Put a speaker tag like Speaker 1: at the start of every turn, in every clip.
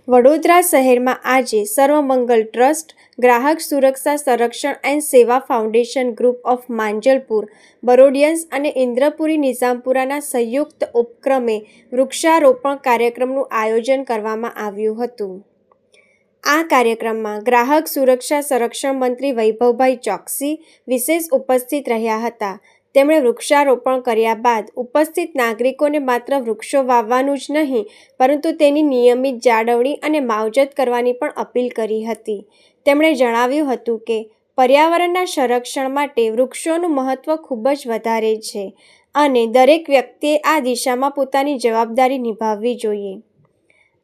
Speaker 1: વડોદરા શહેરમાં આજે સર્વમંગલ ટ્રસ્ટ, ગ્રાહક સુરક્ષા સંરક્ષણ એન્ડ સેવા ફાઉન્ડેશન ગ્રુપ ઓફ માંજલપુર, બરોડિયન્સ અને ઇન્દ્રપુરી નિઝામપુરાના સંયુક્ત ઉપક્રમે વૃક્ષારોપણ કાર્યક્રમનું આયોજન કરવામાં આવ્યું હતું. આ કાર્યક્રમમાં ગ્રાહક સુરક્ષા સંરક્ષણ મંત્રી વૈભવભાઈ ચોકસી વિશેષ ઉપસ્થિત રહ્યા હતા. તેમણે વૃક્ષારોપણ કર્યા બાદ ઉપસ્થિત નાગરિકોને માત્ર વૃક્ષો વાવવાનું જ નહીં, પરંતુ તેની નિયમિત જાળવણી અને માવજત કરવાની પણ અપીલ કરી હતી. તેમણે જણાવ્યું હતું કે પર્યાવરણના સંરક્ષણ માટે વૃક્ષોનું મહત્ત્વ ખૂબ જ વધારે છે અને દરેક વ્યક્તિએ આ દિશામાં પોતાની જવાબદારી નિભાવવી જોઈએ.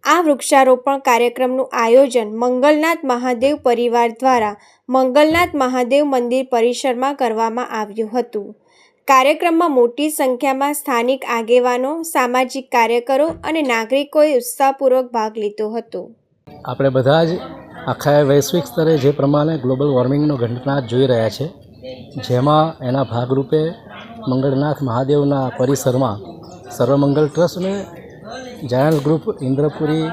Speaker 1: આ વૃક્ષારોપણ કાર્યક્રમનું આયોજન મંગલનાથ મહાદેવ પરિવાર દ્વારા મંગલનાથ મહાદેવ મંદિર પરિસરમાં કરવામાં આવ્યું હતું. કાર્યક્રમમાં મોટી સંખ્યામાં સ્થાનિક આગેવાનો, સામાજિક કાર્યકરો અને નાગરિકોએ ઉત્સાહપૂર્વક ભાગ લીધો હતો.
Speaker 2: આપણે બધા જ આખા વૈશ્વિક સ્તરે જે પ્રમાણે ગ્લોબલ વોર્મિંગનો ઘટનાટ જોઈ રહ્યા છે, જેમાં એના ભાગરૂપે મંગળનાથ મહાદેવના પરિસરમાં સર્વમંગલ ટ્રસ્ટ અને જાયન્ટ્સ ગ્રુપ ઇન્દ્રપુરી,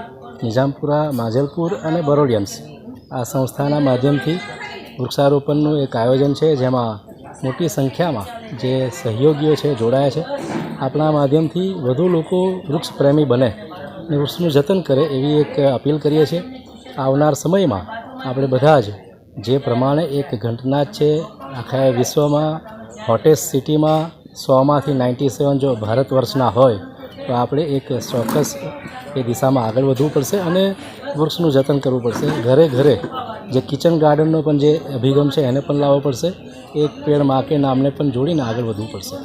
Speaker 2: નિઝામપુરા, માંજલપુર અને બરોડિયન્સ આ સંસ્થાના માધ્યમથી વૃક્ષારોપણનું એક આયોજન છે, જેમાં મોટી સંખ્યામાં જે સહયોગીઓ છે જોડાયા છે. આપણા માધ્યમથી વધુ લોકો વૃક્ષ પ્રેમી બને અને વૃક્ષનું જતન કરે એવી એક અપીલ કરીએ છીએ. આવનાર સમયમાં આપણે બધા જ જે પ્રમાણે એક ઘટનાટ છે આખા વિશ્વમાં હોટેસ્ટ સિટીમાં 100માંથી 97 જો ભારત વર્ષના હોય તો આપણે એક ચોક્કસ એ દિશામાં આગળ વધવું પડશે અને વૃક્ષનું જતન કરવું પડશે. ઘરે ઘરે જે કિચન ગાર્ડનનો પણ જે અભિગમ છે એને પણ લાવવો પડશે. એક પેડ માં કે નામને પણ જોડીને આગળ વધવું પડશે.